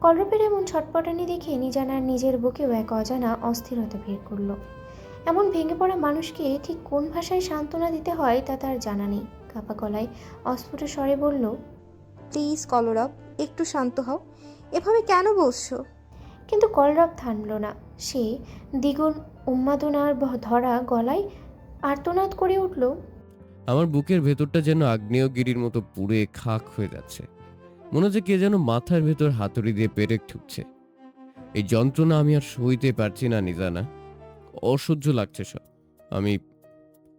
কলরবের এমন ছটপটানি দেখে নিজানার নিজের বুকেও এক অজানা অস্থিরতা ভিড় করলো। এমন ভেঙে পড়া মানুষকে ঠিক কোন ভাষায় সান্ত্বনা দিতে হয় তা তার জানা নেই। কাপা গলায় অস্ফুট স্বরে বলল, প্লিজ কলরব, একটু শান্ত হও। এভাবে কেন বলছো? কিন্তু কলরব থামল না। সে দ্বিগুণ উন্মাদনার ধরা গলায় আর্তনাদ করে উঠল, আমার বুকের ভেতরটা যেন আগ্নেয়গিরির মতো পুড়ে খাক হয়ে যাচ্ছে। মনে হচ্ছে কে যেন মাথার ভেতর হাতুড়ি দিয়ে পেরেক ঠুকছে। এই যন্ত্রণা আমি আর সইতে পারছি না নিজানা। অসহ্য লাগছে সব। আমি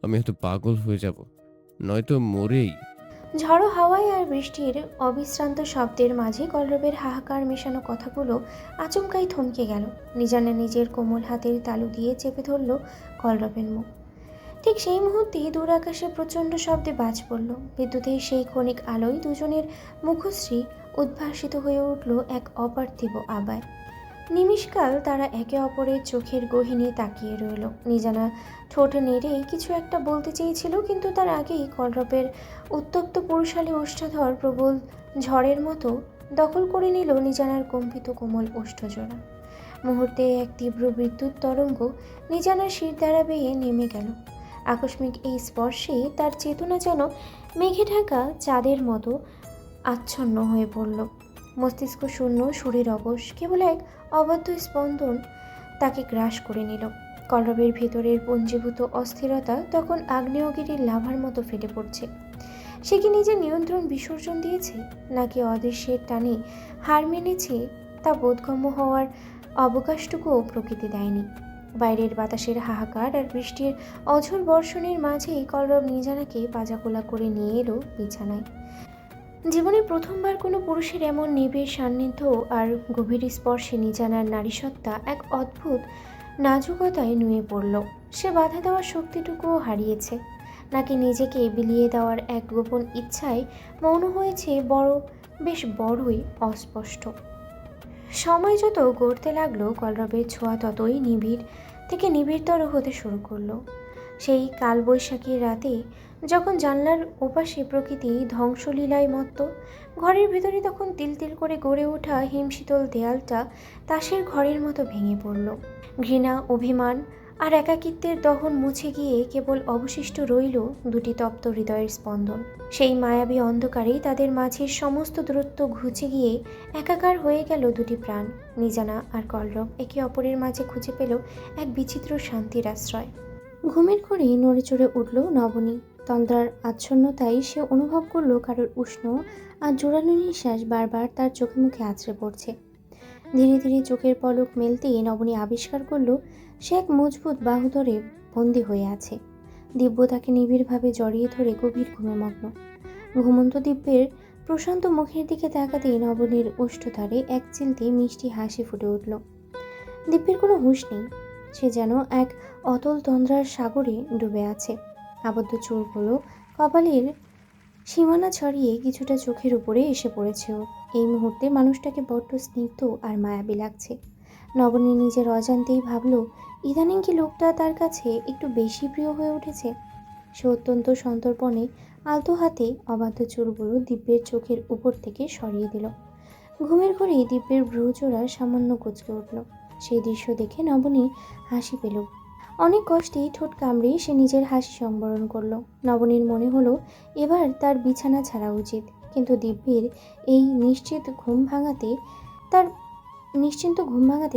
আমি হয়তো পাগল হয়ে যাব, নয়তো মরেই। ঝড়ো হাওয়ায় আর বৃষ্টির অবিশ্রান্ত শব্দের মাঝে কলরবের হাহাকার মেশানো কথাগুলো আচমকাই থমকে গেল। নিজানা নিজের কোমল হাতের তালু দিয়ে চেপে ধরল কলরবের মুখ। ঠিক সেই মুহূর্তেই দূর আকাশে প্রচণ্ড শব্দে বাজ পড়ল। বিদ্যুতের সেই ক্ষণিক আলোয় দুজনের মুখশ্রী উদ্ভাসিত হয়ে উঠল এক অপার্থিব আবায়। নিমিষকাল তারা একে অপরের চোখের গহীনে তাকিয়ে রইল। নিজানা ঠোঁট নেড়েই কিছু একটা বলতে চেয়েছিল, কিন্তু তার আগেই কলরবের উত্তপ্ত পুরুষালী ওষ্ঠাধর প্রবল ঝড়ের মতো দখল করে নিল নিজানার কম্পিত কোমল ওষ্ঠজোড়া। মুহূর্তে এক তীব্র বিদ্যুৎ তরঙ্গ নিজানার শির দ্বারা বেয়ে নেমে গেল। আকস্মিক এই স্পর্শে তার চেতনা যেন মেঘে ঢাকা চাঁদের মতো আচ্ছন্ন হয়ে পড়ল। মস্তিষ্ক শূন্য, শরীর অবশ, কেবল এক অবাধ্য স্পন্দন তাকে গ্রাস করে নিল। কলরবের ভেতরের পঞ্জীভূত অস্থিরতা তখন আগ্নেয়গিরির লাভার মতো ফেটে পড়ছে। সে কি নিজের নিয়ন্ত্রণ বিসর্জন দিয়েছে, নাকি অদৃশ্যের টানে হার মেনেছে তা বোধগম্য হওয়ার অবকাশটুকুও প্রকৃতি দেয়নি। বাইরের বাতাসের হাহাকার আর বৃষ্টির অঝোর বর্ষণের মাঝেই কলরব নিজানাকে পাজাকোলা করে নিয়ে এলো বিছানায়। জীবনে প্রথমবার কোনো পুরুষের এমন নিবিড় সান্নিধ্য আর গভীর স্পর্শে নিজানার নারীসত্তা এক অদ্ভুত নাজুকতায় নুয়ে পড়ল। সে বাধা দেওয়ার শক্তিটুকুও হারিয়েছে, নাকি নিজেকে বিলিয়ে দেওয়ার এক গোপন ইচ্ছায় মৌন হয়েছে বেশ বড়ই অস্পষ্ট। সময় যত গড়তে লাগলো, কলরবের ছোঁয়া ততই নিবিড় থেকে নিবিড়তর হতে শুরু করলো। সেই কালবৈশাখীর রাতে যখন জানলার ওপাশে প্রকৃতি ধ্বংসলীলায় মত্ত, ঘরের ভেতরে তখন তিল তিল করে গড়ে ওঠা হিমশীতল দেয়ালটা তাসের ঘরের মতো ভেঙে পড়ল। ঘৃণা, অভিমান আর একাকিত্বের দহন মুছে গিয়ে কেবল অবশিষ্ট রইল দুটি তপ্ত হৃদয়ের স্পন্দন। সেই মায়াবী অন্ধকারেই তাদের মাঝের সমস্ত দূরত্ব ঘুচে গিয়ে একাকার হয়ে গেল দুটি প্রাণ। নিজানা আর কলরব একে অপরের মাঝে খুঁজে পেল এক বিচিত্র শান্তির আশ্রয়। ঘুমের ঘরে নড়ে চড়ে উঠল নবনী। তন্দ্রার আচ্ছন্নতায় সে অনুভব করল কারোর উষ্ণ আর জোরালো নিঃশ্বাস বারবার তার চোখে মুখে আছড়ে পড়ছে। ধীরে ধীরে চোখের পলক মেলতেই নবনী আবিষ্কার করল সে এক মজবুত বাহু ধরে বন্দী হয়ে আছে। দিব্য তাকে নিবিড়ভাবে জড়িয়ে ধরে গভীর ঘুমে মগ্ন। ঘুমন্ত দিব্যের প্রশান্ত মুখের দিকে তাকাতেই নবনীর ওষ্ঠধারে এক চিলতে মিষ্টি হাসি ফুটে উঠল। দিব্যের কোনো হুঁশ নেই। সে যেন এক অতল তন্দ্রার সাগরে ডুবে আছে। আবদ্ধ চুলগুলো কপালের সীমানা ছড়িয়ে কিছুটা চোখের উপরে এসে পড়েছে ওর। এই মুহূর্তে মানুষটাকে বড্ড স্নিগ্ধ আর মায়াবী লাগছে। নবনী নিজের অজান্তেই ভাবল, ইদানিং কি লোকটা তার কাছে একটু বেশি প্রিয় হয়ে উঠেছে। সে অত্যন্ত সন্তর্পণে আলতো হাতে অবাধ্য চুলগুলো দিব্যের চোখের উপর থেকে সরিয়ে দিল। ঘুমের ঘরেই দিব্যের ভ্রুজোড়া সামান্য কুঁচকে উঠল। সেই দৃশ্য দেখে নবনী হাসি পেল। অনেক কষ্টেই ঠোঁট কামড়ে সে নিজের হাসি সংবরণ করল। নবনীর মনে হলো এবার তার বিছানা ছাড়া উচিত, কিন্তু দিব্যের এই নিশ্চিন্ত ঘুম ভাঙাতে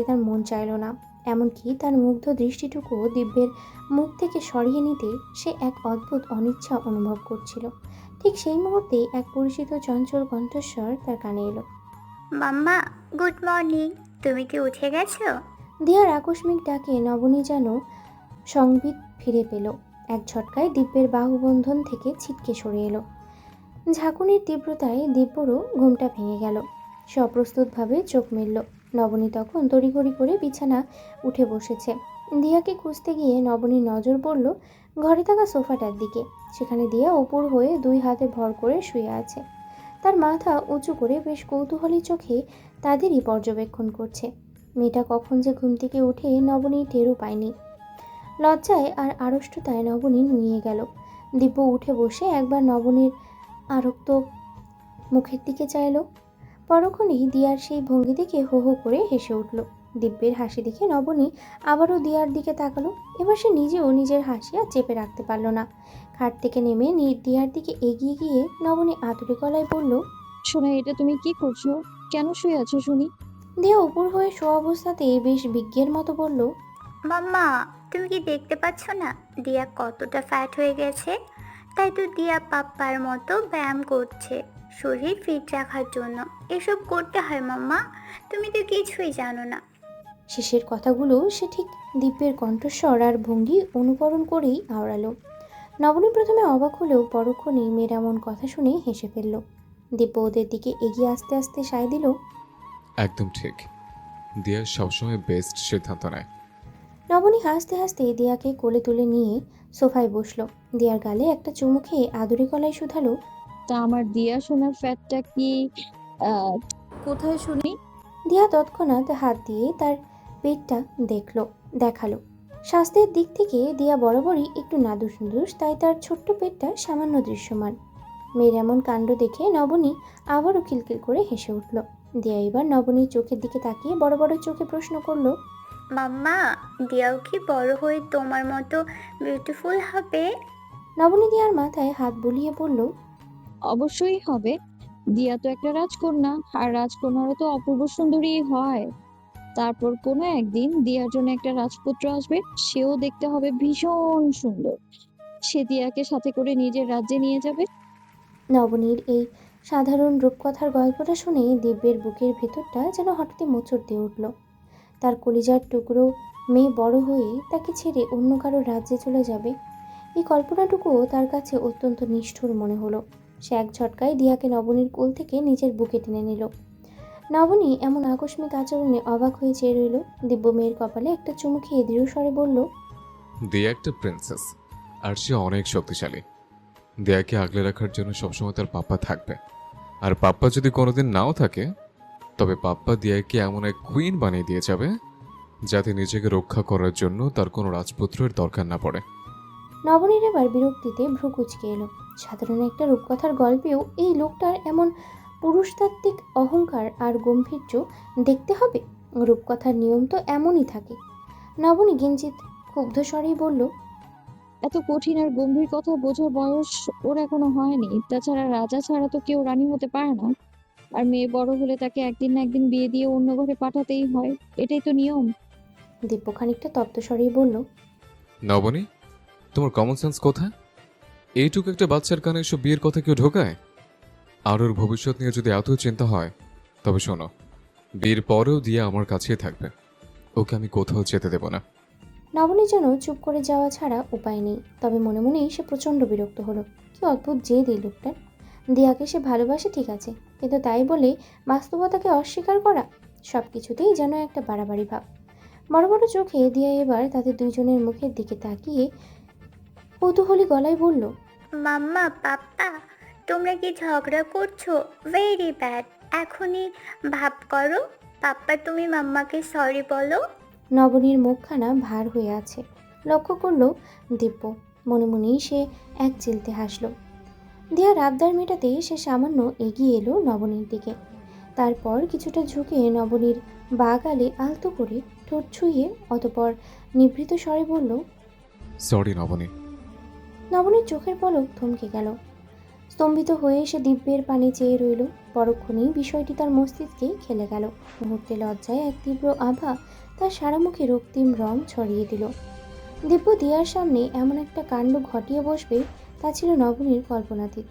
তার মন চাইল না। এমনকি তার মুগ্ধ দৃষ্টিটুকুও দিব্যের মুখ থেকে সরিয়ে নিতে সে এক অদ্ভুত অনিচ্ছা অনুভব করছিল। ঠিক সেই মুহূর্তে এক পরিচিত চঞ্চল কণ্ঠস্বর তার কানে এলো। মাম্মা, গুড মর্নিং। তুমি কি উঠে গেছো? দিয়ার আকস্মিক ডাকে নবনী যেন সংবিত ফিরে পেল। এক ঝটকায় দিব্যের বাহুবন্ধন থেকে ছিটকে সরে এলো। ঝাঁকুনির তীব্রতায় দিব্যরও ঘুমটা ভেঙে গেল। সে অপ্রস্তুতভাবে চোখ মেলল। নবনী তখন তড়িঘড়ি করে বিছানা উঠে বসেছে। দিয়াকে খুঁজতে গিয়ে নবনীর নজর পড়ল ঘরে থাকা সোফাটার দিকে। সেখানে দিয়া উপর হয়ে দুই হাতে ভর করে শুয়ে আছে। তার মাথা উঁচু করে বেশ কৌতূহলী চোখে তাদেরই পর্যবেক্ষণ করছে। মেয়েটা কখন যে ঘুম থেকে উঠে নবনী টেরও পায়নি। লজ্জায় আর আড়ষ্টতায় নবনী নুয়ে গেল। দিব্য উঠে বসে একবার নবনীর আরক্ত মুখের দিকে চাইল, পরক্ষণেই দিয়ার সেই ভঙ্গি দেখে হো হো করে হেসে উঠল। দিব্যের হাসি দেখে নবনী আবারও দিয়ার দিকে তাকালো। এবার সে নিজেও নিজের হাসি আর চেপে রাখতে পারল না। খাট থেকে নেমে দিয়ার দিকে এগিয়ে গিয়ে নবনী আতুরে গলায় বলল, সোনা, এটা তুমি কি করছো? কেন শুয়ে আছো শুনি? দিয়া উপর হয়ে শোয়া অবস্থাতেই বেশ বিজ্ঞের মতো বলল, মাম্মা, তুমি কি দেখতে পাচ্ছ না দিয়া কতটা ফ্যাট হয়ে গেছে? তাই তো দিয়া পাপ্পার মতো ব্যায়াম করছে শরীর ফিট রাখার জন্য। এসব করতে হয় মাম্মা, তুমি তো কিছুই জানো না। শেষের কথাগুলো সে ঠিক দিব্যের কণ্ঠস্বর আর ভঙ্গি অনুকরণ করেই আওড়ালো। নবনী প্রথমে অবাক হলেও পরক্ষণেই মেয়ের এমন কথা শুনে হেসে ফেলল। দিব্য ওদের দিকে এগিয়ে আস্তে আস্তে সায় দিল, একদম ঠিক। দিয়া সবসময় বেস্ট সিদ্ধান্ত নেয়। নবনী হাসতে হাসতে দিয়াকে কোলে তুলে নিয়ে সোফায় বসলো। দিয়ার গালে একটা চুমু খেয়ে আদুরে গলায় শুধালো, তা আমার দিয়া সোনার ফ্যাটটা কি আহ, কোথায় শুনি? দিয়া তৎক্ষণাৎ হাত দিয়ে তার পেটটা দেখালো। স্বাস্থ্যের দিক থেকে দিয়া বরাবরই একটু নাদুস নুদুস, তাই তার ছোট্ট পেটটা সামান্য দৃশ্যমান। মেয়ের এমন কাণ্ড দেখে নবনী আবারও খিলখিল করে হেসে উঠল। দিয়া এবার নবনীর চোখের দিকে তাকিয়ে বড় বড় চোখে প্রশ্ন করলো, মাম্মা, দিয়াও কি বড় হয়ে তোমার মতো বিউটিফুল হবে? নবনী দিয়ার মাথায় হাত বুলিয়ে বলল, অবশ্যই হবে। দিয়া তো একটা রাজকন্যা, আর রাজকন্যারও তো অপূর্ব সুন্দরী হয়। তারপর কোনো একদিন দিয়ার জন্য একটা রাজপুত্র আসবে, সেও দেখতে হবে ভীষণ সুন্দর। সে দিয়াকে সাথে করে নিজের রাজ্যে নিয়ে যাবে। নবনীর এই সাধারণ রূপকথার গল্পটা শুনে দিব্যের বুকের ভেতরটা যেন হঠাৎই মোচড় দিয়ে উঠল। তার কলিজার টুকরো মেয়ে বড় হয়ে তাকে ছেড়ে অন্য কারো রাজ্যে চলে যাবে, এই কল্পনাটুকুও তার কাছে অত্যন্ত নিষ্ঠুর মনে হলো। সে এক ঝটকায় দিয়াকে নবনীর কোল থেকে নিজের বুকে টেনে নিল। নবনী এমন আকস্মিক আচরণে অবাক হয়ে চেয়ে রইল। দিব্য মেয়ের কপালে একটা চুমু খেয়ে দৃঢ় স্বরে বলল, দিয়া একটা প্রিন্সেস, আর সে অনেক শক্তিশালী। দেয়াকে আগলে রাখার জন্য সবসময় তার পাপ্পা থাকবে। আর পাপ্পা যদি কোনোদিন নাও থাকে, তবে পাপ্পা দিয়াকে এমন এক কুইন বানিয়ে দিয়ে যাবে যাতে নিজেকে রক্ষা করার জন্য তার কোনো রাজপুত্রের দরকার না পড়ে। নবনীর এবার বিরক্তিতে ভ্রু কুঁচকে এলো। সাধারণ একটা রূপকথার গল্পেও এই লোকটার এমন পুরুষতাত্ত্বিক অহংকার আর গম্ভীর্য দেখতে হবে? রূপকথার নিয়ম তো এমনই থাকে। নবনী কিঞ্চিত ক্ষুব্ধ স্বরেই বলল, এত কঠিন আর গম্ভীর কথা বোঝার বয়স ওর এখনো হয়নি। তাছাড়া রাজা ছাড়া তো কেউ রানী হতে পারে না। আর মেয়ে বড় হলে তাকে একদিন না একদিন বিয়ে দিয়ে অন্য ঘরে পাঠাতেই হয়, এটাই তো নিয়ম। দিব্য খানিকটা তপ্ত স্বরেই বলল, নবনী, তোমার কমন সেন্স কোথায়? এইটুকু একটা বাচ্চার কানে এসব বিয়ের কথা কেউ ঢোকায়? আর ওর ভবিষ্যৎ নিয়ে যদি এত চিন্তা হয়, তবে শোনো, বিয়ের পরেও দিয়া আমার কাছেই থাকবে। ওকে আমি কোথাও যেতে দেব না। নবনীর জন্য চুপ করে যাওয়া ছাড়া উপায় নেই। তবে মনে মনেই সে প্রচণ্ড বিরক্ত হলো। কি অদ্ভুত জেদ এই লোকটার। দিয়াকে সে ভালোবাসে ঠিক আছে, কিন্তু তাই বলে বাস্তবতাকে অস্বীকার করা, সব কিছুতেই যেন একটা বাড়াবাড়ি ভাব। বড় বড় চোখে দিয়া এবার তাদের দুইজনের মুখের দিকে তাকিয়ে কৌতূহলী গলায় বলল, মাম্মা, পাপ্পা, তোমরা কি ঝগড়া করছো? Very bad. এখনই ভাব করো। পাপ্পা, তুমি মাম্মাকে সরি বলো। নবনীর মুখখানা ভার হয়ে আছে। লক্ষ্য করলো দিব্য। মনে মনেই সে এক চিলতে হাসল। দিয়ার আবদার মেটাতে সে সামান্য এগিয়ে এলো নবনীর দিকে। তারপর কিছুটা ঝুঁকে নবনীর বাঁ গালে আলতো করে ঠোঁট ছুঁয়ে অতপর নিভৃত স্বরে বলল, সরি নবনী। নবনীর চোখের পলক থমকে গেল। স্তম্ভিত হয়ে সে দিব্যের পানে চেয়ে রইল। পরক্ষণেই বিষয়টি তার মস্তিষ্কে খেলে গেল। মুহূর্তে লজ্জায় এক তীব্র আভা তার সারা মুখে রক্তিম রং ছড়িয়ে দিল। দিব্য দিয়ার সামনে এমন একটা কাণ্ড ঘটিয়ে বসবে তা ছিল নবনীর কল্পনাতীত।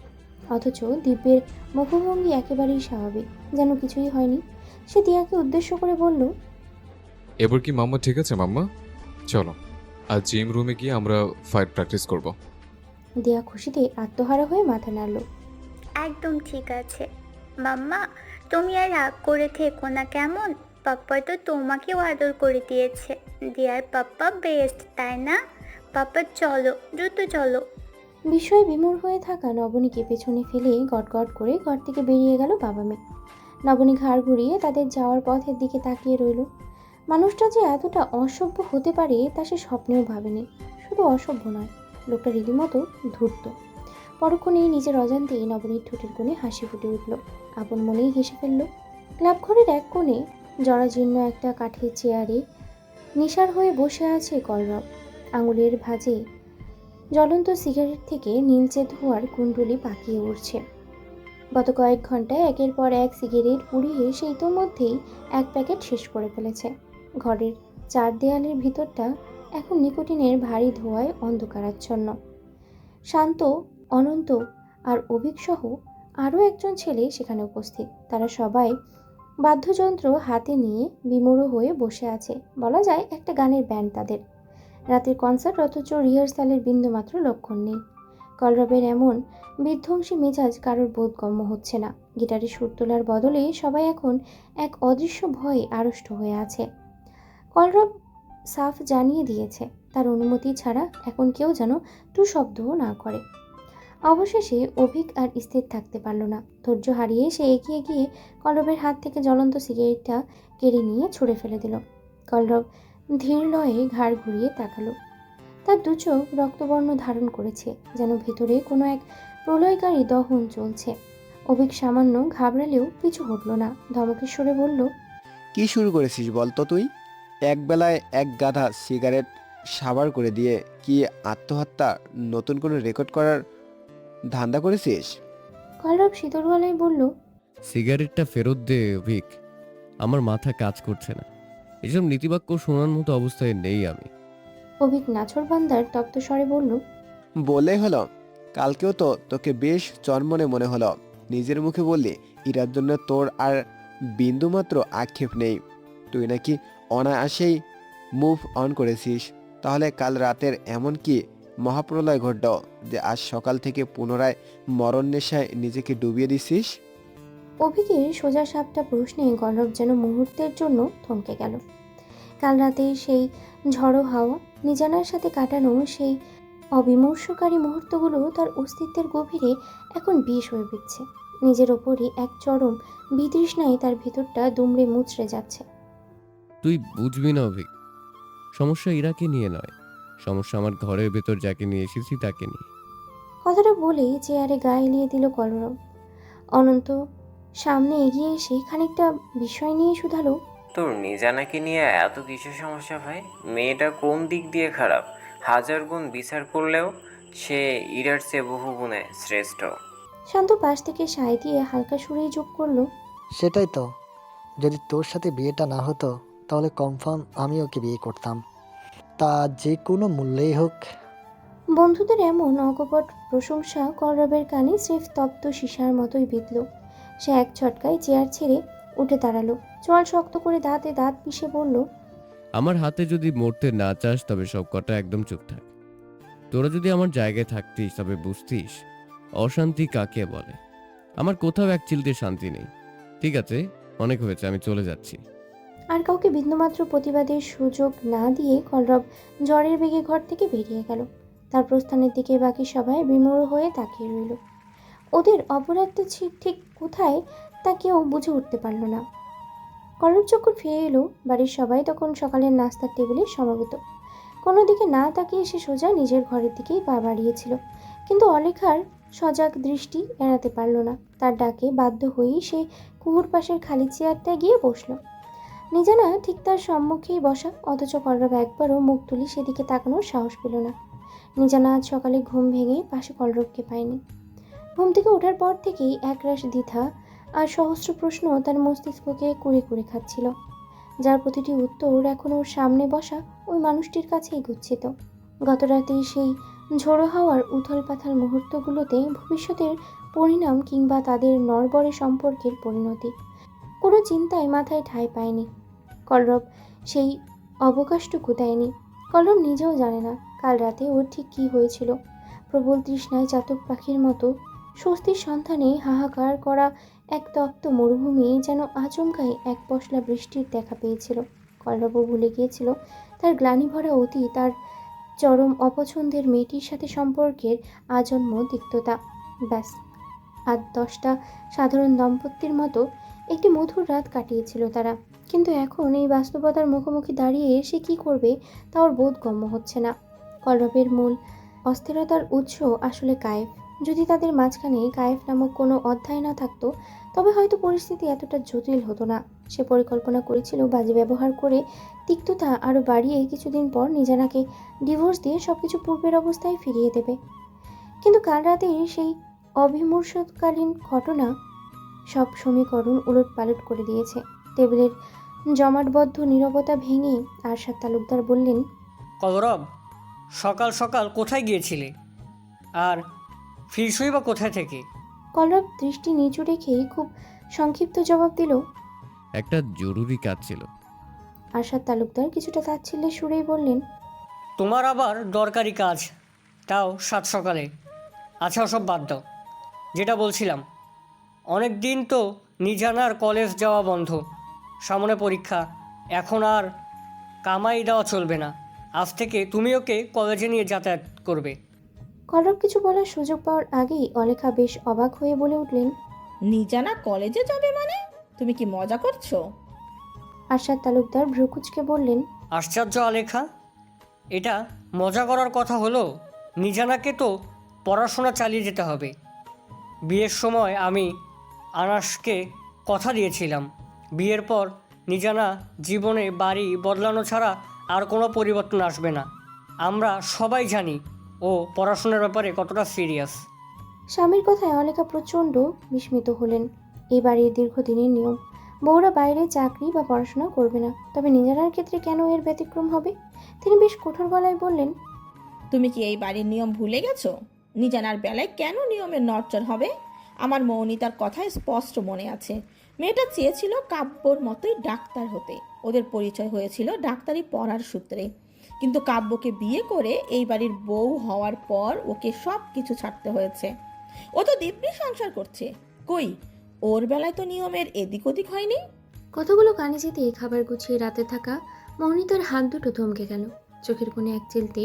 অথচ দিব্যের মুখভঙ্গি একেবারেই স্বাভাবিক, যেন কিছুই হয়নি। সে দিয়াকে উদ্দেশ্য করে বলল, এবার কি মাম্মা ঠিক আছে? মাম্মা চলো, আজ জিম রুমে গিয়ে আমরা ফাইট প্র্যাকটিস করব। দিয়া খুশিতে আত্মহারা হয়ে মাথা নাড়ল। একদম ঠিক আছে। মাম্মা, তুমি আর রাগ করে থেকো না কেমন? পাপ্পা তো তোমাকেও আদর করে দিয়েছে। দিয়ার পাপ্পা বেস্ট, তাই না? পাপ্পা চলো, দ্রুত চলো। বিস্ময়ে বিমূঢ় হয়ে থাকা নবনীকে পেছনে ফেলে গটগট করে ঘর থেকে বেরিয়ে গেল বাবা মেয়ে। নবনী ঘাড় ঘুরিয়ে তাদের যাওয়ার পথের দিকে তাকিয়ে রইল। মানুষটা যে এতটা অসভ্য হতে পারে তা সে স্বপ্নেও ভাবেনি। শুধু অসভ্য নয়, লোকটা রীতিমতো ধূর্ত। পরক্ষণেই নিজের অজান্তেই নবনীর ঠোঁটের কোণে হাসি ফুটে উঠল। আপন মনেই হেসে ফেলল। ক্লাবঘরের এক কোণে জরাজীর্ণ একটা কাঠের চেয়ারে নিশার হয়ে বসে আছে কলরব। আঙুলের ভাঁজে জ্বলন্ত সিগারেট থেকে নীলচে ধোঁয়ার কুণ্ডলি পাকিয়ে উঠছে। গত কয়েক ঘন্টায় একের পর এক সিগারেট পুড়িয়ে সে ইতোমধ্যেই এক প্যাকেট শেষ করে ফেলেছে। ঘরের চার দেয়ালের ভিতরটা এখন নিকোটিনের ভারী ধোঁয়ায় অন্ধকারাচ্ছন্ন। শান্ত, অনন্ত আর অভিকসহ আরও একজন ছেলে সেখানে উপস্থিত। তারা সবাই বাদ্যযন্ত্র হাতে নিয়ে বিমূঢ় হয়ে বসে আছে। বলা যায় একটা গানের ব্যান্ড তাদের। রাতের কনসার্ট, অথচ রিহার্সালের বিন্দুমাত্র লক্ষণ নেই। কলরবের এমন বিধ্বংসী মেজাজ কারোর বোধগম্য হচ্ছে না। গিটারে সুর তোলার বদলে সবাই এখন এক অদৃশ্য ভয়ে আড়ষ্ট হয়ে আছে। কলরব সাফ জানিয়ে দিয়েছে তার অনুমতি ছাড়া এখন কেউ যেন টু শব্দও না করে। অবশেষে অভিক আর স্থির থাকতে পারল না। ধৈর্য হারিয়ে সে এগিয়ে গিয়ে কলরবের হাত থেকে জ্বলন্ত সিগারেটটা কেড়ে নিয়ে ছুঁড়ে ফেলে দিল। কলরব ধীর লয়ে ঘাড় ঘুরিয়ে তাকালো। তার দু চোখ রক্তবর্ণ ধারণ করেছে, যেন ভেতরে কোনো এক প্রলয়কারী দহন চলছে। অভিক সামান্য ঘাবড়ালেও পিছু হটল না। ধমকের সুরে বলল, কি শুরু করেছিস বলতো তুই? একবেলায় এক গাধা সিগারেট সাবার করে দিয়ে কি আত্মহত্যা নতুন কোনো রেকর্ড করার ধান্দা করেছিস? কলরব শীতল গলায় বলল, সিগারেটটা ফেরত দে অভিক, আমার মাথা কাজ করছে না। এসব নীতিবাক্য শোনার মতো অবস্থায় নেই আমি। অভিক নাছোড়বান্দার তপ্ত স্বরে বলল, বলে হলো, কালকেও তো তোকে বেশ চনমনে মনে হলো। নিজের মুখে বললি ইরার জন্য তোর আর বিন্দুমাত্র আক্ষেপ নেই। তুই নাকি অনায়াসেই মুভ অন করেছিস। তাহলে কাল রাতের এমন কি মহাপ্রলয় ঘটল যে আজ সকাল থেকে পুনরায় মরণ নেশায় নিজেকে ডুবিয়ে দিছিস? অভিকের সোজা সাপটা প্রশ্নে কলরব যেন মুহূর্তের জন্য থমকে গেল। কাল রাতে সেই ঝড়ো হাওয়া, নিজানার সাথে কাটানো সেই অবিমর্ষকারী মুহূর্তগুলো তার অস্তিত্বের গভীরে এখন বিষ হয়ে বিচ্ছে। নিজের ওপরই এক চরম বিতৃষ্ণায় তার ভেতরটা দুমড়ে মুচড়ে যাচ্ছে। তুই বুঝবি না অভিক, সমস্যা ইরাকে নিয়ে নয়, সমস্যা আমার ঘরের ভেতর যাকে নিয়ে এসেছি তাকে নিয়ে। কথাটা বলেই চেয়ারে গা এলিয়ে দিল কলরব। অনন্ত সামনে এগিয়ে এসে খানিকটা বিষয় নিয়ে শুধালো, তোর নিজানাকে নিয়ে এত কিসের সমস্যা ভাই? মেয়েটা কোন দিক দিয়ে খারাপ? হাজার গুণ বিচার করলেও সে ইরার চেয়ে বহু গুণে শ্রেষ্ঠ। শান্ত পাশ থেকে সায় দিয়ে হালকা সুরেই যোগ করলো, সেটাই তো, যদি তোর সাথে বিয়েটা না হতো তাহলে কনফার্ম আমি ওকে বিয়ে করতাম, তা যে কোনো মূল্যেই হোক। বন্ধুদের এমন অকপট প্রশংসা কলরবের কানে স্রেফ তপ্ত সীসার মতোই বিঁধল। সে এক ঝটকায় চেয়ার ছেড়ে উঠে দাঁড়ালো। চোয়াল শক্ত করে দাঁতে দাঁত পিষে বলল, আমার হাতে যদি মরতে না চাস তবে সব কটা একদম চুপ থাক। তোরা যদি আমার জায়গায় থাকতিস তবে বুঝতিস অশান্তি কাকে বলে। আমার কোথাও এক চিলতে শান্তি নেই। ঠিক আছে, অনেক হয়েছে, আমি চলে যাচ্ছি। আর কাউকে বিন্দুমাত্র প্রতিবাদের সুযোগ না দিয়ে কলরব জ্বরের বেগে ঘর থেকে বেরিয়ে গেল। তার প্রস্থানের দিকে বাকি সবাই বিমূঢ় হয়ে তাকিয়ে রইল। ওদের অপরাধটা ঠিক কোথায় তা কেউ বুঝে উঠতে পারল না। কলরব যখন ফিরে এলো, বাড়ির সবাই তখন সকালের নাস্তার টেবিলে সমবেত। কোনো দিকে না তাকিয়ে সে সোজা নিজের ঘরের দিকেই পা বাড়িয়েছিল, কিন্তু অলেখার সজাগ দৃষ্টি এড়াতে পারল না। তার ডাকে বাধ্য হয়েই সে কুহুর পাশের খালি চেয়ারটায় গিয়ে বসল। নিজানা ঠিক তার সম্মুখেই বসা, অথচ কলরব একবারও মুখ তুলি সেদিকে তাকানোর সাহস পেল না। নিজানা আজ সকালে ঘুম ভেঙে পাশে কলরবকে পায়নি। ঘুম থেকে ওঠার পর থেকেই একরাশ দ্বিধা আর সহস্র প্রশ্ন তার মস্তিষ্ককে কুড়ে কুড়ে খাচ্ছিল, যার প্রতিটি উত্তর এখন ওর সামনে বসা ওই মানুষটির কাছেই গুচ্ছিত। গত রাতেই সেই ঝোড়ো হাওয়ার উথল পাথাল মুহূর্তগুলোতে ভবিষ্যতের পরিণাম কিংবা তাদের নড়বড়ে সম্পর্কের পরিণতি কোনো চিন্তায় মাথায় ঠাঁই পায়নি। কলরব সেই অবকাশটুকু দেয়নি। কলরব নিজেও জানে না কাল রাতে ওর ঠিক কী হয়েছিল। প্রবল তৃষ্ণায় চাতক পাখির মতো স্বস্তির সন্ধানে হাহাকার করা এক তপ্ত মরুভূমি যেন আচমকাই এক পশলা বৃষ্টির দেখা পেয়েছিল। কলরবও ভুলে গিয়েছিল তার গ্লানি ভরা অতীত, তার চরম অপছন্দের মেয়েটির সাথে সম্পর্কের আজন্ম তিক্ততা। ব্যাস, 8-10টা সাধারণ দম্পতির মতো একটি মধুর রাত কাটিয়েছিল তারা। কিন্তু এখন এই বাস্তবতার মুখোমুখি দাঁড়িয়ে সে কী করবে তা ওর বোধগম্য হচ্ছে না। কলরবের মূল অস্থিরতার উৎস আসলে কায়েব, যদি তাদের মাঝখানে কায়েফ নামক কোনো অধ্যায় না থাকতো তবে হয়তো পরিস্থিতি এতটা জটিল হতো না। সে পরিকল্পনা করেছিল বাজে ব্যবহার করে তিক্ততা আরও বাড়িয়ে কিছুদিন পর নিজানাকে ডিভোর্স দিয়ে সবকিছু পূর্বের অবস্থায় ফিরিয়ে দেবে। কিন্তু কাল রাতের সেই অবিমর্ষকালীন ঘটনা সব সমীকরণ উলটপালট করে দিয়েছে। টেবিলের জমাটবদ্ধ নীরবতা ভেঙে আরশাদ তালুকদার বললেন, কলরব, সকাল সকাল কোথায় গিয়েছিলে? আর ফিরছই বা কোথায় থেকে? কলরব দৃষ্টি নিচু রেখেই খুব সংক্ষিপ্ত জবাব দিল। একটা জরুরি কাজ ছিল। আরশাদ তালুকদার কিছুটা তাচ্ছিল্যের সুরেই বললেন, তোমার আবার দরকারি কাজ, তাও সাত সকালে। আচ্ছা, ওসব বাদ দাও। যেটা বলছিলাম, অনেক দিন তো নিজানার কলেজ যাওয়া বন্ধ, সামনে পরীক্ষা। এখন আর কামাই দেওয়া চলবে না। আজ থেকে তুমি ওকে কলেজে নিয়ে যাতায়াত করবে। কলরব কিছু বলার সুযোগ পাওয়ার আগেই অলেখা বেশ অবাক হয়ে বলে উঠলেন, নিজানা কলেজে যাবে মানে? তুমি কি মজা করছো? আরশাদ তালুকদার ভ্রুকুচকে বললেন, আশ্চর্য আলেখা, এটা মজা করার কথা হলো? নিজানাকে তো পড়াশোনা চালিয়ে যেতে হবে। বিয়ের সময় আমি আনাসকে কথা দিয়েছিলাম, বিয়ের পর নিজানা জীবনে বাড়ি বদলানো ছাড়া আর কোনো পরিবর্তন আসবে না। আমরা সবাই জানি ও পড়াশোনার ব্যাপারে কতটা সিরিয়াস। স্বামীর কথায় অলেখা প্রচণ্ড বিস্মিত হলেন। এই বাড়ির দীর্ঘদিনের নিয়ম, বউরা বাইরে চাকরি বা পড়াশোনা করবে না। তবে নিজানার ক্ষেত্রে কেন এর ব্যতিক্রম হবে? তিনি বেশ কঠোর গলায় বললেন, তুমি কি এই বাড়ির নিয়ম ভুলে গেছো? নিজানার বেলায় কেন নিয়মের নড়চড় হবে? আমার মৌনিতার কথায় স্পষ্ট মনে আছে। মেয়েটা চেয়েছিল কাব্যর মতোই ডাক্তার হতে। ওদের পরিচয় হয়েছিল ডাক্তারি পড়ার সূত্রে। কিন্তু কাব্যকে বিয়ে করে এই বাড়ির বউ হওয়ার পর ওকে সব কিছু ছাড়তে হয়েছে। ও তো দিব্যি সংসার করছে। কই, ওর বেলায় তো নিয়মের এদিক ওদিক হয়নি। কতগুলো কানে যেতে খাবার গুছিয়ে রাতে থাকা মৌনিতার হাত দুটো থমকে গেল। চোখের কোণে এক চিলতে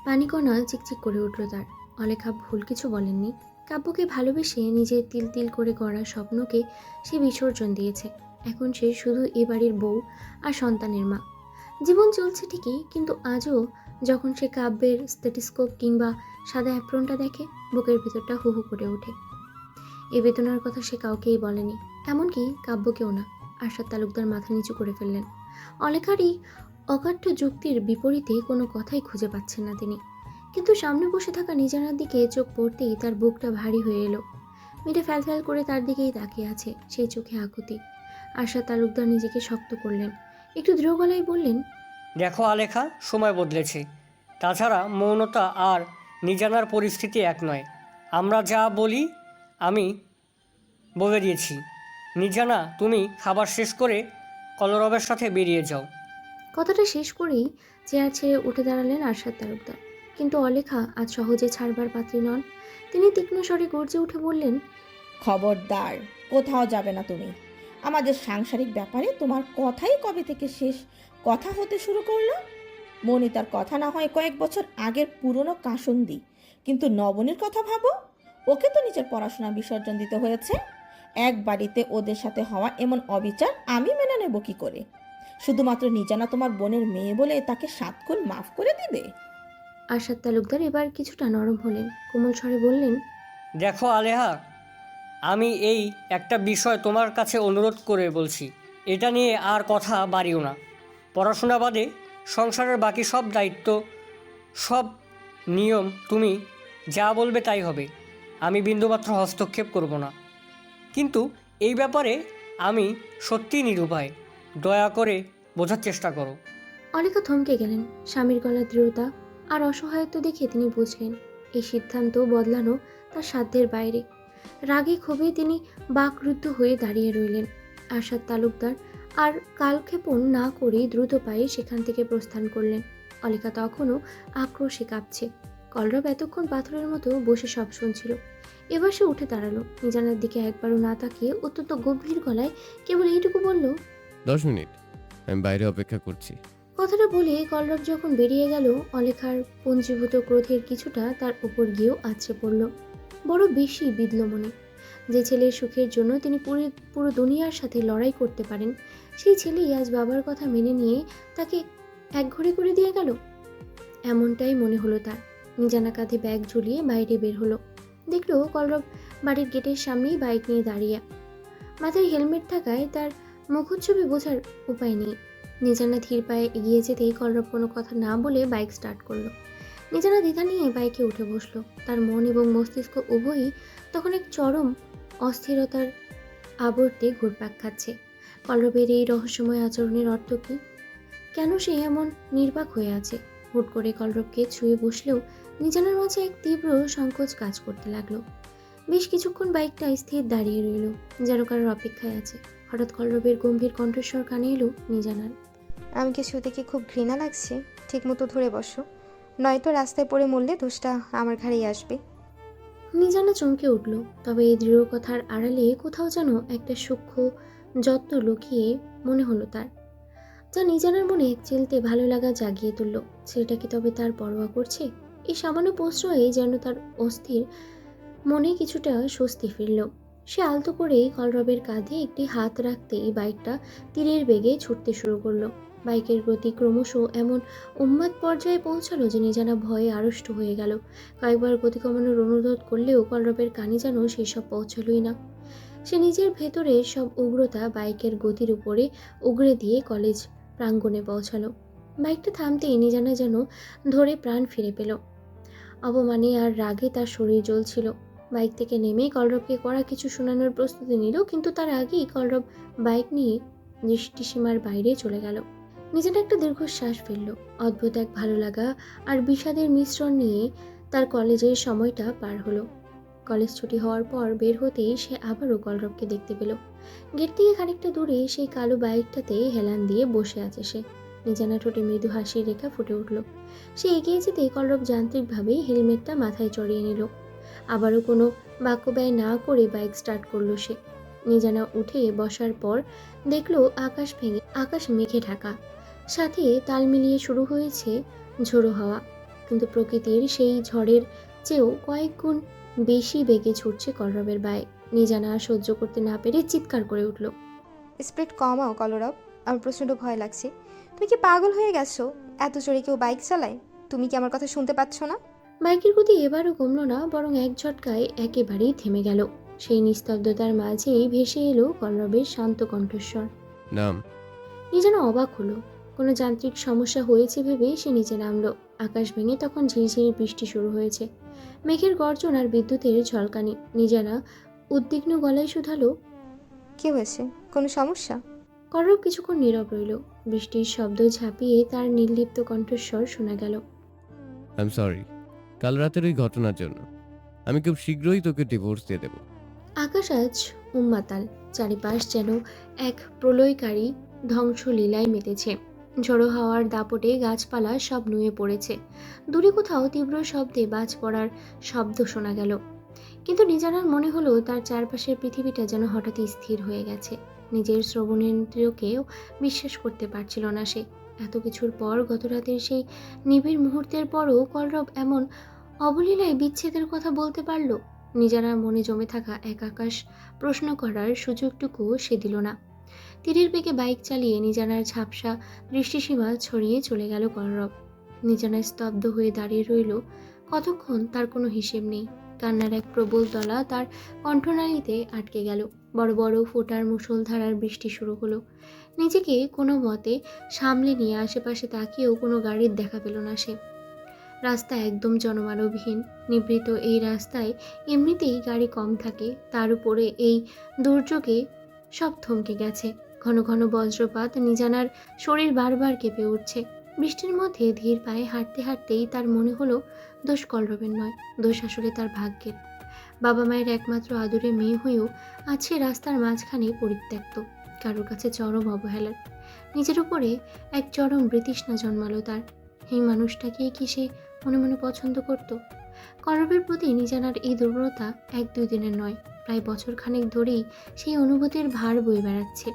পানিকণা চিকচিক করে উঠল তার। অলেখা ভুল কিছু বলেননি। কাব্যকে ভালোবেসে নিজের তিল তিল করে গড়া স্বপ্নকে সে বিসর্জন দিয়েছে। এখন সে শুধু এ বাড়ির বউ আর সন্তানের মা। জীবন চলছে ঠিকই, কিন্তু আজও যখন সে কাব্যের স্টেটিস্কোপ কিংবা সাদা অ্যাপ্রনটা দেখে, বুকের ভেতরটা হু হু করে ওঠে। এই বেদনার কথা সে কাউকেই বলেনি, এমনকি কাব্যকেও না। আরশাদ তালুকদার মাথা নিচু করে ফেললেন। অলেখারই অকাঠ্য যুক্তির বিপরীতে কোনো কথাই খুঁজে পাচ্ছেন না তিনি। কিন্তু সামনে বসে থাকা নিজানার দিকে চোখ পড়তেই তার বুকটা ভারী হয়ে এলো। মেয়েটা ফ্যাল করে তার দিকেই তাকিয়ে আছে, সেই চোখে আকুতি। আরশাদ তালুকদার নিজেকে শক্ত করলেন, একটু দৃঢ় গলায় বললেন, দেখো আলেখা, সময় বদলেছে। তাছাড়া মৌনতা আর নিজানার পরিস্থিতি এক নয়। আমরা যা বলি আমি বলে দিয়েছি। নিজানা, তুমি খাবার শেষ করে কলরবের সাথে বেরিয়ে যাও। কথাটা শেষ করেই চেয়ার ছেড়ে উঠে দাঁড়ালেন আরশাদ তালুকদার। কিন্তু অলেখা আজ সহজে ছাড়বার পাত্রী নন। তিনি তীক্ষ্ণ স্বরে গর্জে উঠে বললেন, খবরদার, কোথাও যাবে না তুমি। আমাদের সাংসারিক ব্যাপারে তোমার কথাই কবে থেকে শেষ কথা হতে শুরু করলো? মনিতার কথা না হয় কয়েক বছর আগের পুরনো কাসুন্দি, কিন্তু নবনীর কথা ভাবো। ওকে তো নিজের পড়াশোনা বিসর্জন দিতে হয়েছে। এক বাড়িতে ওদের সাথে হওয়া এমন অবিচার আমি মেনে নেব কি করে? শুধুমাত্র নিজানা তোমার বোনের মেয়ে বলে তাকে 7 গুণ মাফ করে দিবে? আরশাদ তালুকদার এবার কিছুটা নরম হলেন, কোমল স্বরে বললেন, দেখো আলেহা, আমি এই একটা বিষয় তোমার কাছে অনুরোধ করে বলছি। এটা নিয়ে আর কথা বাড়িও না। পড়াশোনা বাদে সংসারের বাকি সব দায়িত্ব, সব নিয়ম তুমি যা বলবে তাই হবে। আমি বিন্দুমাত্র হস্তক্ষেপ করব না। কিন্তু এই ব্যাপারে আমি সত্যিই নিরুপায়। দয়া করে বোঝার চেষ্টা করো। অলেখা থমকে গেলেন। স্বামীর গলার দৃঢ়তা আর অসহায়ত্ব দেখে তিনি বুঝলেন এই সিদ্ধান্ত বদলানো তার সাধ্যের বাইরে। রাগে ক্ষোভে তিনি বাকরুদ্ধ হয়ে দাঁড়িয়ে রইলেন। আরশাদ তালুকদার আর কালক্ষেপণ না করে দ্রুত পায়ে সেখান থেকে প্রস্থান করলেন। অলেখা তখনও আক্রোশে কাঁপছে। কলরব এতক্ষণ পাথরের মতো বসে সব শুনছিল। এবার সে উঠে দাঁড়ালো, নিজানার দিকে একবারও না তাকিয়ে অত্যন্ত গম্ভীর গলায় কেবল এইটুকু বলল, 10 মিনিট, আমি বাইরে অপেক্ষা করছি। কথাটা বলে কলরব যখন বেরিয়ে গেল, অলেখার পঞ্জীভূত ক্রোধের কিছুটা তার উপর গিয়েও আছড়ে পড়ল। বড় বেশি বিদল মনে। যে ছেলের সুখের জন্য তিনি পুরো দুনিয়ার সাথে লড়াই করতে পারেন, সেই ছেলেই আজ বাবার কথা মেনে নিয়ে তাকে একঘরে করে দিয়ে গেল। এমনটাই মনে হলো তার। নিজানা কাঁধে ব্যাগ ঝুলিয়ে বাইরে বের হলো। দেখলো কলরব বাড়ির গেটের সামনেই বাইক নিয়ে দাঁড়িয়ে। মাথায় হেলমেট থাকায় তার মুখচ্ছবি বোঝার উপায় নেই। নিজানা ধীর পায়ে এগিয়ে যেতেই কলরব কোনো কথা না বলে বাইক স্টার্ট করলো। নিজানা দ্বিধা নিয়ে বাইকে উঠে বসলো। তার মন এবং মস্তিষ্ক উভয়ই তখন এক চরম অস্থিরতার আবর্তে ঘুরপাক খাচ্ছে। কলরবের এই রহস্যময় আচরণের অর্থ কী? কেন সে এমন নির্বাক হয়ে আছে? হুট করে কলরবকে ছুঁয়ে বসলেও নিজানার মাঝে এক তীব্র সংকোচ কাজ করতে লাগলো। বেশ কিছুক্ষণ বাইকটা স্থির দাঁড়িয়ে রইল, যেন কারোর অপেক্ষায় আছে। হঠাৎ কলরবের গম্ভীর কণ্ঠস্বর কানে এলো নিজানার। আমি কি শুতে কি খুব ঘৃণা লাগছে? ঠিক মতো ধরে বসো, নয়তো রাস্তায় পড়ে মরলে দোষটা আমার ঘাড়েই আসবে। নিজানা চমকে উঠল, তবে এই দৃঢ় কথার আড়ালে কোথাও যেন একটা সূক্ষ্ম যত্ন লুকিয়ে মনে হলো তার, যা নিজানার মনে চিলতে ভালো লাগা জাগিয়ে তুলল। ছেলেটা কি তবে তার পরোয়া করছে? এই সামান্য প্রশ্রয়ে যেন তার অস্থির মনে কিছুটা স্বস্তি ফিরল। সে আলতো করে কলরবের কাঁধে একটি হাত রাখতেই বাইকটা তীরের বেগে ছুটতে শুরু করলো। বাইকের গতি ক্রমশ এমন উন্মাদ পর্যায়ে পৌঁছালো যে নিজানা ভয়ে আড়ষ্ট হয়ে গেল। কয়েকবার গতি কমানোর অনুরোধ করলেও কলরবের কানে যেন সেসব পৌঁছালোই না। সে নিজের ভেতরে সব উগ্রতা বাইকের গতির উপরে উগড়ে দিয়ে কলেজ প্রাঙ্গণে পৌঁছালো। বাইকটা থামতেই নিজানা যেন ধরে প্রাণ ফিরে পেল। অপমানে আর রাগে তার শরীর জ্বলছিল। বাইক থেকে নেমে কলরবকে কড়া কিছু শোনানোর প্রস্তুতি নিল, কিন্তু তার আগেই কলরব বাইক নিয়ে দৃষ্টিসীমার বাইরে চলে গেল। নিজের একটা দীর্ঘশ্বাস ফেলল। অদ্ভুত এক ভালো লাগা আর বিষাদের মিশ্রণ নিয়ে তার কলেজের সময়টা পার হলো। কলেজ ছুটি হওয়ার পর বের হতেই সে আবারও কলরবকে দেখতে পেল। গেট থেকে খানিকটা দূরে সেই কালো বাইকটাতে হেলান দিয়ে বসে আছে সে। নিজানা ঠোঁটে মৃদু হাসির রেখা ফুটে উঠল। সে এগিয়ে যেতেই কলরব যান্ত্রিকভাবেই হেলমেটটা মাথায় চড়িয়ে নিল। আবারও কোনো বাক্য ব্যয় না করে বাইক স্টার্ট করলো সে। নিজানা উঠে বসার পর দেখলো আকাশ মেঘে ঢাকা, সাথে তাল মিলিয়ে শুরু হয়েছে ঝোড়ো হাওয়া। কিন্তু প্রকৃতির সেই ঝড়ের চেয়েও কয়েক গুণ বেশি বেগে ছুটছে কলরবের বাইক। নিজানা সহ্য করতে না পেরে চিৎকার করে উঠল। স্পিড কমাও কলরব, আমার প্রচণ্ড ভয় লাগছে। তুমি কি পাগল হয়ে গেছো? এত জোরে কেউ বাইক চালায়? তুমি কি আমার কথা শুনতে পাচ্ছ না? বাইকের গতি এবারও কমল না, বরং এক ঝটকায় একেবারেই থেমে গেল। সেই নিস্তব্ধতার মাঝেই ভেসে এলো কলরবের শান্ত কণ্ঠস্বর। নাম। নিজানা অবাক হলো। কোনো যান্ত্রিক সমস্যা হয়েছে ভেবে সে নিচে নামলো। আকাশ ভেঙে তখন ঝিরিঝিরি বৃষ্টি শুরু হয়েছে। মেঘের গর্জন আর বিদ্যুতের ঝলকানি। নিজানা উদ্বিগ্ন গলায় শুধালো, কি হয়েছে? কোনো সমস্যা? কলরব কিছুক্ষণ নীরব রইল। বৃষ্টির শব্দ ঝাঁপিয়ে তার নির্লিপ্ত কণ্ঠস্বর শোনা গেল। আই এম সরি, কাল রাতের ওই ঘটনার জন্য। আমি খুব শীঘ্রই তোকে ডিভোর্স দিয়ে দেবো। আকাশ আজ উন্মাতাল। চারিপাশ যেন এক প্রলয়কারী ধ্বংসলীলায় মেতেছে। ঝড়ো হাওয়ার দাপটে গাছপালা সব নুয়ে পড়েছে। দূরে কোথাও তীব্র শব্দে বাজ পড়ার শব্দ শোনা গেল। কিন্তু নিজানার মনে হলো তার চারপাশের পৃথিবীটা যেন হঠাৎই স্থির হয়ে গেছে। নিজের শ্রবণেন্দ্রিয়কেও বিশ্বাস করতে পারছিল না সে। এত কিছুর পর, গত রাতের সেই নিবিড় মুহূর্তের পরও কলরব এমন অবলীলায় বিচ্ছেদের কথা বলতে পারল। নিজানার মনে জমে থাকা এক আকাশ প্রশ্ন করার সুযোগটুকুও সে দিল না। তীরের বেগে বাইক চালিয়ে নিজানার ঝাপসা দৃষ্টিসীমা ছড়িয়ে চলে গেল কলরব। নিজানা স্তব্ধ হয়ে দাঁড়িয়ে রইল কতক্ষণ তার কোনো হিসেব নেই। কান্নার এক প্রবল তলা তার কণ্ঠনালীতে আটকে গেল। বড় বড় ফোঁটার মুষলধারার বৃষ্টি শুরু হলো। নিজেকে কোনো মতে সামলে নিয়ে আশেপাশে তাকিয়েও কোনো গাড়ির দেখা পেল না সে। রাস্তা একদম জনমানবহীন। নিভৃত এই রাস্তায় এমনিতেই গাড়ি কম থাকে, তার উপরে এই দুর্যোগে সব থমকে গেছে। ঘন ঘন বজ্রপাত। নিজানার শরীর বারবার কেঁপে উঠছে। বৃষ্টির মধ্যে ধীর পায়ে হাঁটতে হাঁটতেই তার মনে হলো দোষ কলরবের নয়, দোষ আসলে তার ভাগ্যের। বাবা মায়ের একমাত্র আদুরে মেয়ে হয়েও আছে রাস্তার মাঝখানে পরিত্যক্ত, কারোর কাছে চরম অবহেলার। নিজের উপরে এক চরম বৃতৃষ্ণা জন্মালো তার। এই মানুষটাকেই কি সে মনে মনে পছন্দ করত? কলরবের প্রতি নিজানার এই দুর্বলতা 1-2 দিনের নয়, প্রায় বছর খানেক ধরেই সেই অনুভূতির ভার বয়ে বেড়াচ্ছে।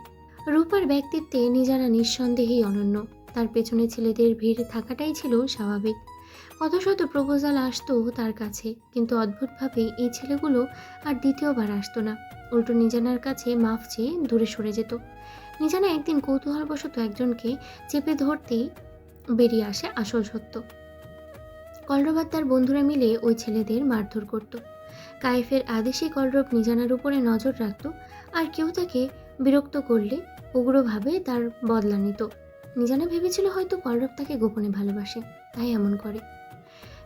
রূপার ব্যক্তিত্বে নিজানা নিঃসন্দেহেই অনন্য। তার পেছনে ছেলেদের ভিড় থাকাটাই ছিল স্বাভাবিক। কত শত প্রপোজাল আসতো তার কাছে, কিন্তু অদ্ভুতভাবে এই ছেলেগুলো আর দ্বিতীয়বার আসতো না। উল্টো নিজানার কাছে মাফ চেয়ে দূরে সরে যেত। নিজানা একদিন কৌতূহলবশত একজনকে চেপে ধরতেই বেরিয়ে আসে আসল সত্য। কলরব আর তার বন্ধুরা মিলে ওই ছেলেদের মারধর করত। কায়েফের আদেশে কলরব নিজানার উপরে নজর রাখত, আর কেউ তাকে বিরক্ত করলে উগ্রভাবে তার বদলা নিত। নিজানা ভেবেছিল হয়তো কলরব তাকে গোপনে ভালোবাসে, তাই এমন করে।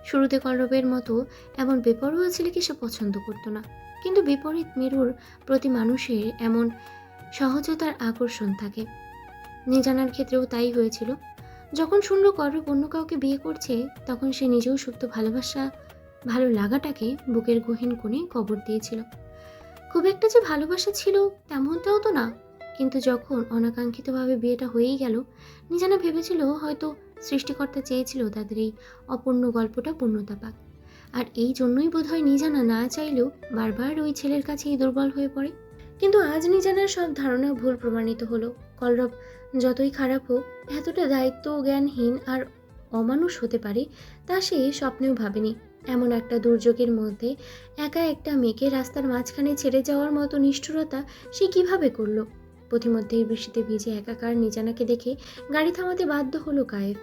শুরুতে কলরবের মতো এমন বেপরোয়া ছেলেকে সে পছন্দ করতো না, কিন্তু বিপরীত মেরুর প্রতি মানুষের এমন সহজতার আকর্ষণ থাকে। নিজানার ক্ষেত্রেও তাই হয়েছিল। যখন শুনল কলরব অন্য কাউকে বিয়ে করছে, তখন সে নিজেও সুপ্ত ভালো লাগাটাকে বুকের গহীন কোণে কবর দিয়েছিল। খুব একটা যে ভালোবাসা ছিল তেমনটাও তো না, কিন্তু যখন অনাকাঙ্ক্ষিতভাবে বিয়েটা হয়েই গেল, নিজানা ভেবেছিল হয়তো সৃষ্টিকর্তা চেয়েছিল তাদের এই অপূর্ণ গল্পটা পূর্ণতা পাক। আর এই জন্যই বোধহয় নিজানা না চাইলেও বারবার ওই ছেলের কাছেই দুর্বল হয়ে পড়ে। কিন্তু আজ নিজানার সব ধারণা ভুল প্রমাণিত হলো। কলরব যতই খারাপ হোক, এতটা দায়িত্ব জ্ঞানহীন আর অমানুষ হতে পারে তা সে স্বপ্নেও ভাবেনি। এমন একটা দুর্যোগের মধ্যে একা একটা মেয়েকে রাস্তার মাঝখানে ছেড়ে যাওয়ার মতো নিষ্ঠুরতা সে কিভাবে করলো। পথিমধ্যেই বৃষ্টিতে ভিজে একাকার নিজানাকে দেখে গাড়ি থামাতে বাধ্য হলো কায়েফ।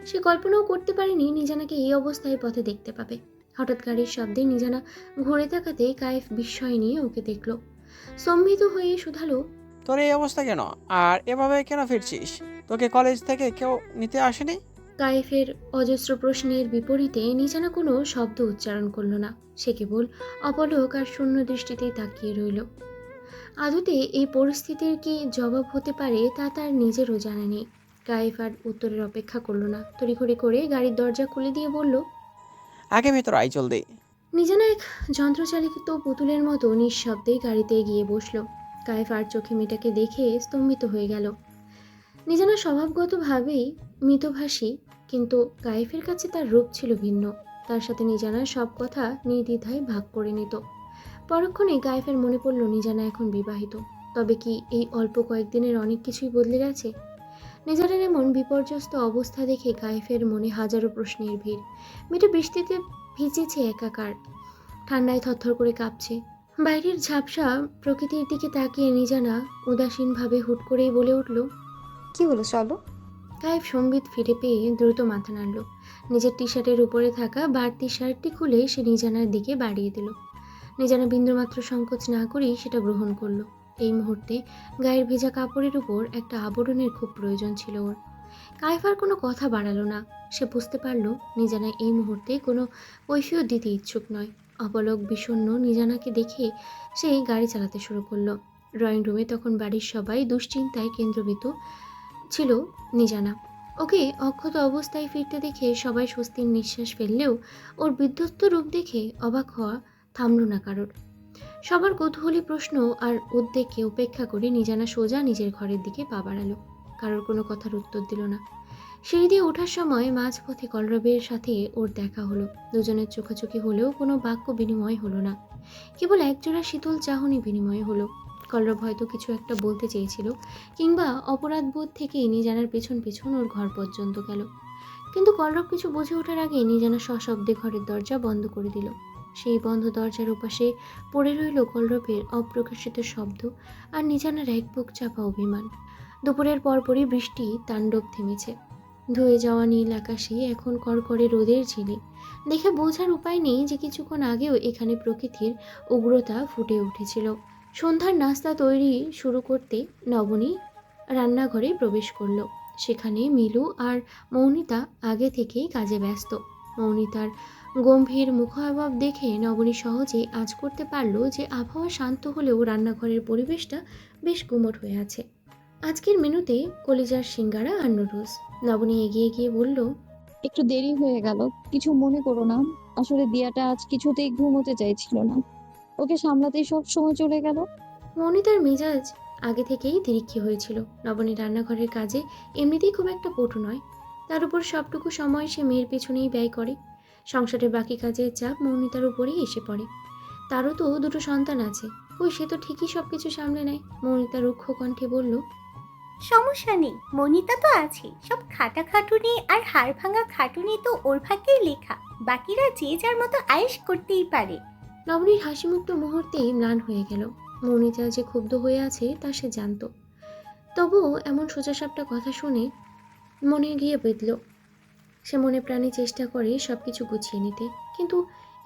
সে কল্পনাও করতে পারেনি নিজানাকে এই অবস্থায় পথে দেখতে পাবে। হঠাৎ গাড়ির শব্দে নিজানা ঘুরে তাকাতে কায়েফ বিস্ময় নিয়ে ওকে দেখল। স্তম্ভিত হয়ে শুধালো, তোর এই অবস্থা কেন, আর এভাবে কেন ফিরছিস? তোকে কলেজ থেকে কেউ নিতে আসেনি? কায়েফের অজস্র প্রশ্নের বিপরীতে নিজানা কোনো শব্দ উচ্চারণ করল না। সে কেবল অপলক আর শূন্য দৃষ্টিতেই তাকিয়ে রইল। আদতে এই পরিস্থিতির কি জবাব হতে পারে তা তার নিজেরও জানা নেই। কায়েফ আর উত্তরের অপেক্ষা করল না, তড়িঘড়ি করে গাড়ির দরজা খুলে দিয়ে বলল, আগে ভেতর আই জলদি। নিজানা এক যন্ত্রচালিত পুতুলের মতো নিঃশব্দেই গাড়িতে গিয়ে বসল। কায়েফ আর চোখে মেয়েটাকে দেখে স্তম্ভিত হয়ে গেল। নিজানা স্বভাবগতভাবেই মিতভাষী, কিন্তু কায়েফের কাছে তার রূপ ছিল ভিন্ন। তার সাথে নিজানার সব কথা নির্দ্বিধায় ভাগ করে নিত। পরক্ষণে কায়েফের মনে পড়ল নিজানা এখন বিবাহিত। তবে কি এই অল্প কয়েকদিনের অনেক কিছুই বদলে গেছে? নিজানার এমন বিপর্যস্ত অবস্থা দেখে কায়েফের মনে হাজারো প্রশ্নের ভিড়। মেয়েটা বৃষ্টিতে ভিজেছে একাকার, ঠান্ডায় থরথর করে কাঁপছে। বাইরের ঝাপসা প্রকৃতির দিকে তাকিয়ে নিজানা উদাসীনভাবে হুট করেই বলে উঠল, কি হলো চলো। কায়েব সম্বিত ফিরে পেয়ে দ্রুত মাথা নাড়ল। নিজের টি শার্টের উপরে থাকা বাড়তি শার্টটি খুলে সে নিজানার দিকে বাড়িয়ে দিল। নিজানা বিন্দুমাত্র সংকোচ না করেই সেটা গ্রহণ করলো। এই মুহূর্তে গায়ের ভেজা কাপড়ের উপর একটা আবরণের খুব প্রয়োজন ছিল ওর। কায়েফ আর কোনো কথা বাড়ালো না। সে বুঝতে পারল নিজানা এই মুহূর্তে কোনো কৈফিয়ত দিতে ইচ্ছুক নয়। অপলক বিষণ্ণ নিজানাকে দেখে সে গাড়ি চালাতে শুরু করলো। ড্রয়িং রুমে তখন বাড়ির সবাই দুশ্চিন্তায় কেন্দ্রবিত ছিল। নিজানা ওকে অক্ষত অবস্থায় ফিরতে দেখে সবাই স্বস্তির নিঃশ্বাস ফেললেও ওর বিধ্বস্ত রূপ দেখে অবাক হওয়া থামল না কারোর। সবার কৌতূহলী প্রশ্ন আর উদ্বেগকে উপেক্ষা করে নিজানা সোজা নিজের ঘরের দিকে পা বাড়ালো। কারোর কোনো কথার উত্তর দিল না। সিঁড়ি দিয়ে ওঠার সময় মাঝপথে কলরবের সাথে ওর দেখা হলো। দুজনের চোখাচোখি হলেও কোনো বাক্য বিনিময় হলো না, কেবল একজোড়া শীতল চাহনি বিনিময় হলো। কলরব হয়তো কিছু একটা বলতে চেয়েছিল, কিংবা অপরাধবোধ থেকেই নিজানার পেছন পেছন ওর ঘর পর্যন্ত গেল। কিন্তু কলরব কিছু বুঝে ওঠার আগে নিজানা সশব্দে ঘরের দরজা বন্ধ করে দিল। সেই বন্ধ দরজার ওপাশে পড়ে রইল কলরবের অপ্রকাশিত শব্দ আর নিজানার এক বুক চাপা অভিমান। দুপুরের পরপরই বৃষ্টি তাণ্ডব থেমেছে। ধুয়ে যাওয়া নীল আকাশে এখন কড়কড়ে রোদের ঝিলি। দেখে বোঝার উপায় নেই যে কিছুক্ষণ আগেও এখানে প্রকৃতির উগ্রতা ফুটে উঠেছিল। সন্ধ্যার নাস্তা তৈরি শুরু করতে নবনী রান্নাঘরে প্রবেশ করলো। সেখানে মিলু আর মৌনিতা আগে থেকেই কাজে ব্যস্ত। মৌনিতার গম্ভীর মুখাভাব দেখে নবনী সহজে আঁচ করতে পারল যে আবহাওয়া শান্ত হলেও রান্নাঘরের পরিবেশটা বেশ গুমট হয়ে আছে। আজকের মেনুতে কলিজার সিঙ্গারা আর নুডলস। নবনী এগিয়ে গিয়ে বলল, একটু দেরি হয়ে গেল, কিছু মনে করো না। আসলে দিয়াটা আজ কিছুতেই ঘুমোতে চাইছিল না, ওকে সামলাতেই সব সময় চলে গেল। মৌনিতার মেজাজ আগে থেকেই তিরিক্ষি হয়েছিল। নবনী রান্নাঘরের কাজে এমনিতেই খুব একটা পটু নয়, তার উপর সবটুকু সময় সে মেয়ের পেছনেই ব্যয় করে। সংসারের বাকি কাজের চাপ মৌনিতার উপরেই এসে পড়ে। তারও তো দুটো সন্তান আছে, কই সে তো ঠিকই সব কিছু সামলে নেয়। মৌনিতা রুক্ষ কণ্ঠে বলল, সমস্যা নেই, মনিতা তো আছে। সব খাটাখাটুনি আর হাড় ভাঙা খাটুনি তো ওর ভাগ্যেই লেখা। বাকিরা যে যার মতো আয়েশ করতেই পারে। নবনীর হাসিমুক্ত মুহূর্তেই ম্লান হয়ে গেল। মৌনিতা যে ক্ষুব্ধ হয়ে আছে তা সে জানত, তবুও এমন সোজাসাপটা কথা শুনে মনে গিয়ে বেঁধল। সে মনে প্রাণে চেষ্টা করে সব কিছু গুছিয়ে নিতে, কিন্তু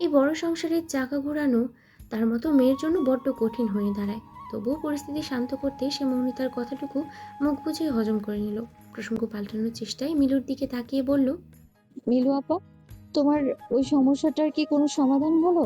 এই বড় সংসারের চাকা ঘোরানো তার মতো মেয়ের জন্য বড্ড কঠিন হয়ে দাঁড়ায়। তবুও পরিস্থিতি শান্ত করতে সে মৌমিতার কথাটুকু মুখ বুঝে হজম করে নিল। প্রসঙ্গ পাল্টানোর চেষ্টায় মিলুর দিকে তাকিয়ে বলল, মিলু আপা, তোমার ওই সমস্যাটার কি কোনো সমাধান হলো?